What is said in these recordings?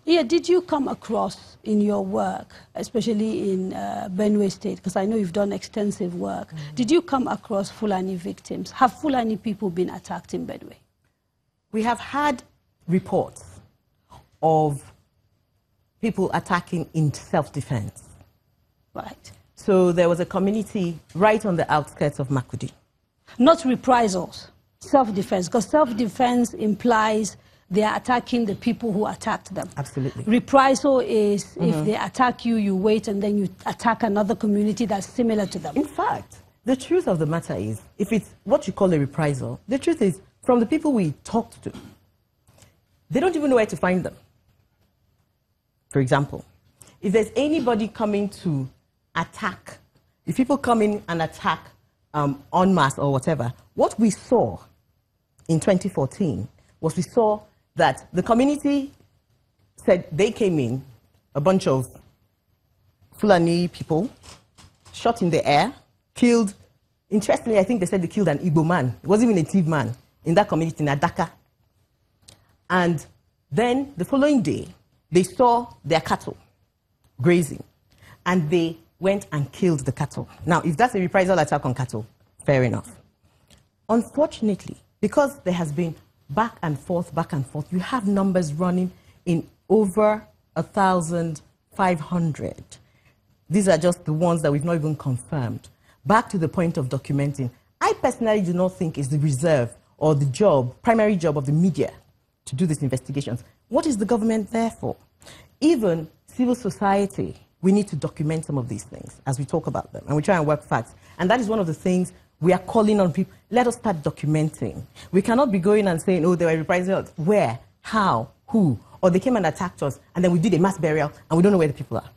Yeah, did you come across in your work, especially in Benue State, because I know you've done extensive work, did you come across Fulani victims? Have Fulani people been attacked in Benue? We have had reports of people attacking in self-defense. Right. So there was a community right on the outskirts of Makudi. Not reprisals, self-defense, because self-defense implies they are attacking the people who attacked them. Absolutely. Reprisal is if they attack you, you wait and then you attack another community that's similar to them. In fact, the truth of the matter is, if it's what you call a reprisal, the truth is, from the people we talked to, they don't even know where to find them. For example, if there's anybody coming to attack, if people come in and attack en masse or whatever, what we saw in 2014 was we saw that the community said they came in, a bunch of Fulani people, shot in the air, killed. Interestingly, I think they said they killed an Igbo man. It wasn't even a Tiv man in that community in Adaka. And then the following day, they saw their cattle grazing, and they went and killed the cattle. Now, if that's a reprisal attack on cattle, fair enough. Unfortunately, because there has been back and forth, you have numbers running in over 1,500. These are just the ones that we've not even confirmed. Back to the point of documenting, I personally do not think it's the reserve or the job, primary job of the media to do these investigations. What is the government there for? Even civil society, we need to document some of these things as we talk about them, and we try and work facts. And that is one of the things we are calling on people. Let us start documenting. We cannot be going and saying, oh, there were reprisals. Where? How? Who? Or they came and attacked us, and then we did a mass burial, and we don't know where the people are.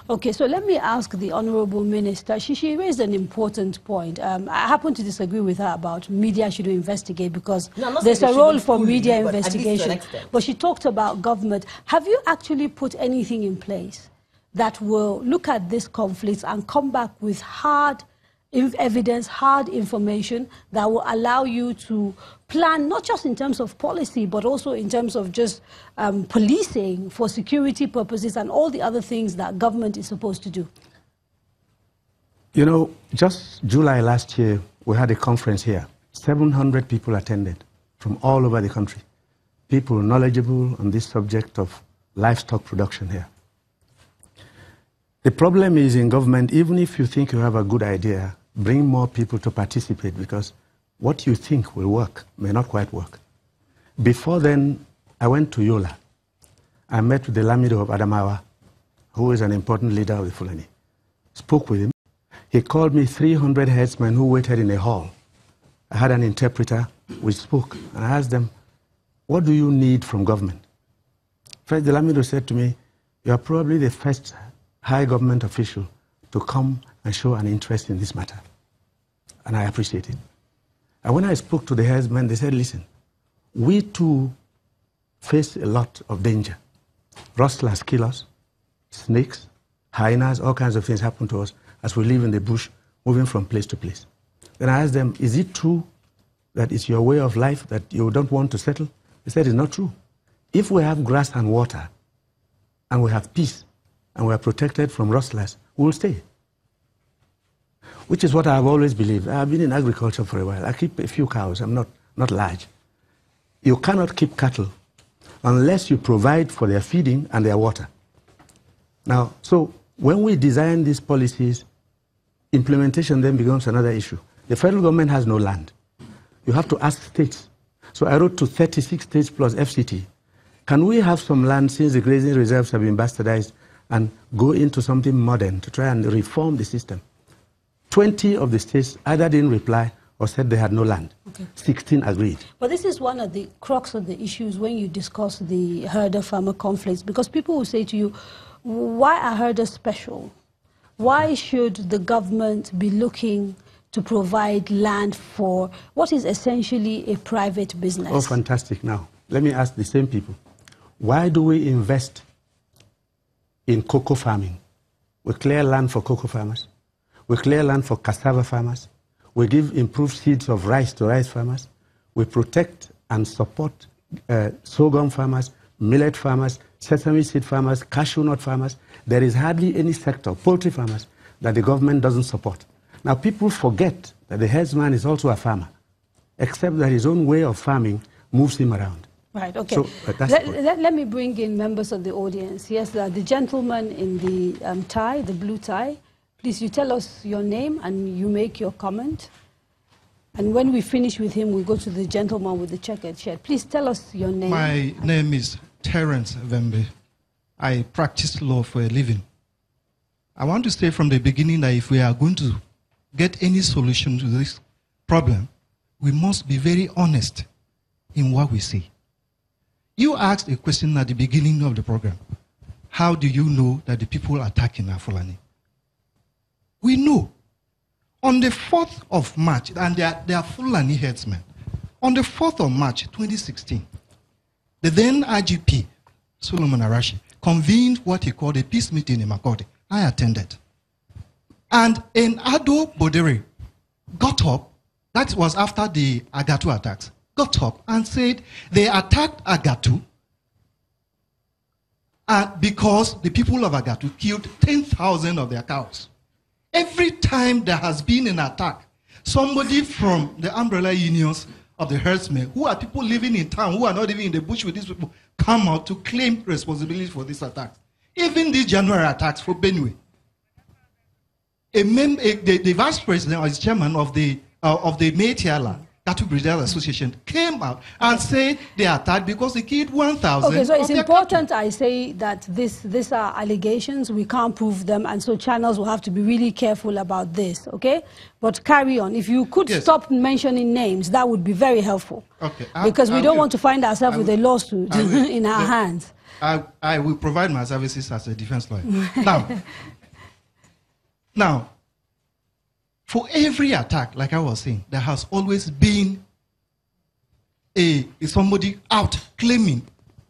Okay, so let me ask the Honorable Minister. She raised an important point. I happen to disagree with her about media should investigate, because there's a role for media investigation. But she talked about government. Have you actually put anything in place that will look at this conflict and come back with hard evidence, hard information that will allow you to plan, not just in terms of policy, but also in terms of just policing for security purposes and all the other things that government is supposed to do? You know, just July last year, we had a conference here. 700 people attended from all over the country. People knowledgeable on this subject of livestock production here. The problem is in government, even if you think you have a good idea, bring more people to participate, because what you think will work may not quite work. Before then, I went to Yola. I met with the Lamido of Adamawa, who is an important leader of the Fulani. Spoke with him. He called me 300 herdsmen who waited in a hall. I had an interpreter. We spoke, and I asked them, what do you need from government? First, the Lamido said to me, you are probably the first high government official to come and show an interest in this matter. And I appreciate it. And when I spoke to the herdsmen, they said, listen, we too face a lot of danger. Rustlers kill us, snakes, hyenas, all kinds of things happen to us as we live in the bush, moving from place to place. Then I asked them, is it true that it's your way of life that you don't want to settle? They said, it's not true. If we have grass and water, and we have peace, and we are protected from rustlers, we will stay. Which is what I have always believed. I have been in agriculture for a while. I keep a few cows. I'm not large. You cannot keep cattle unless you provide for their feeding and their water. Now, so when we design these policies, implementation then becomes another issue. The federal government has no land. You have to ask states. So I wrote to 36 states plus FCT. Can we have some land, since the grazing reserves have been bastardized, and go into something modern to try and reform the system? 20 of the states either didn't reply or said they had no land. Okay. 16 agreed. But this is one of the crux of the issues when you discuss the herder-farmer conflicts, because people will say to you, why are herders special? Why should the government be looking to provide land for what is essentially a private business? Oh, fantastic. Now, let me ask the same people. Why do we invest in cocoa farming? We clear land for cocoa farmers. We clear land for cassava farmers. We give improved seeds of rice to rice farmers. We protect and support sorghum farmers, millet farmers, sesame seed farmers, cashew nut farmers. There is hardly any sector, poultry farmers, that the government doesn't support. Now, people forget that the herdsman is also a farmer, except that his own way of farming moves him around. Right, okay. So, let me bring in members of the audience. Yes, the gentleman in the tie, the blue tie. Please, you tell us your name and you make your comment. And when we finish with him, we go to the gentleman with the checkered shirt. Please tell us your name. My name is Terence Vembe. I practice law for a living. I want to say from the beginning that if we are going to get any solution to this problem, we must be very honest in what we say. You asked a question at the beginning of the program. How do you know that the people attacking are Fulani? We know. On the 4th of March, and they are Fulani herdsmen, on the 4th of March 2016, the then IGP, Solomon Arashi, convened what he called a peace meeting in Makodi. I attended. And an Ado Bodere got up, that was after the Agatu attacks, got up and said they attacked Agatu because the people of Agatu killed 10,000 of their cows. Every time there has been an attack, somebody from the umbrella unions of the herdsmen, who are people living in town, who are not even in the bush with these people, come out to claim responsibility for these attacks. Even these January attacks for Benue. The vice president or his chairman of the Metiala Cattle Breeders Association came out and said they attacked because they killed 1,000. Okay, so it's important I say that these are allegations, we can't prove them, and so channels will have to be really careful about this, okay? But carry on. If you could stop mentioning names, that would be very helpful. Okay. Because we don't want to find ourselves with a lawsuit in our hands. I will provide my services as a defense lawyer. Now, for every attack, like I was saying, there has always been somebody out claiming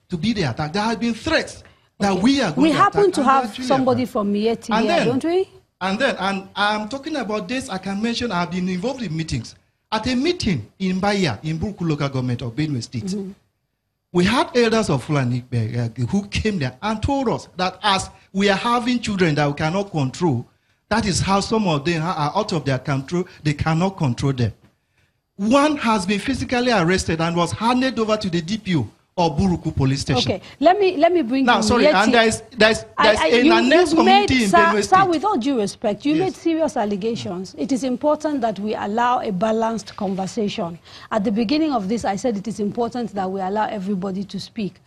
to be the attack. There have been threats that we are going to attack. We happen to have somebody from Mieti here, don't we? And I'm talking about this, I can mention I've been involved in meetings. At a meeting in Baya, in Buruku local government of Benue State, we had elders of Fulani who came there and told us that as we are having children that we cannot control, that is how some of them are out of their control. They cannot control them. One has been physically arrested and was handed over to the DPO or Buruku police station. Okay, let me bring now. Sorry, and there's an next community in Benue State. Sir, with all due respect, you made serious allegations. It is important that we allow a balanced conversation. At the beginning of this, I said it is important that we allow everybody to speak.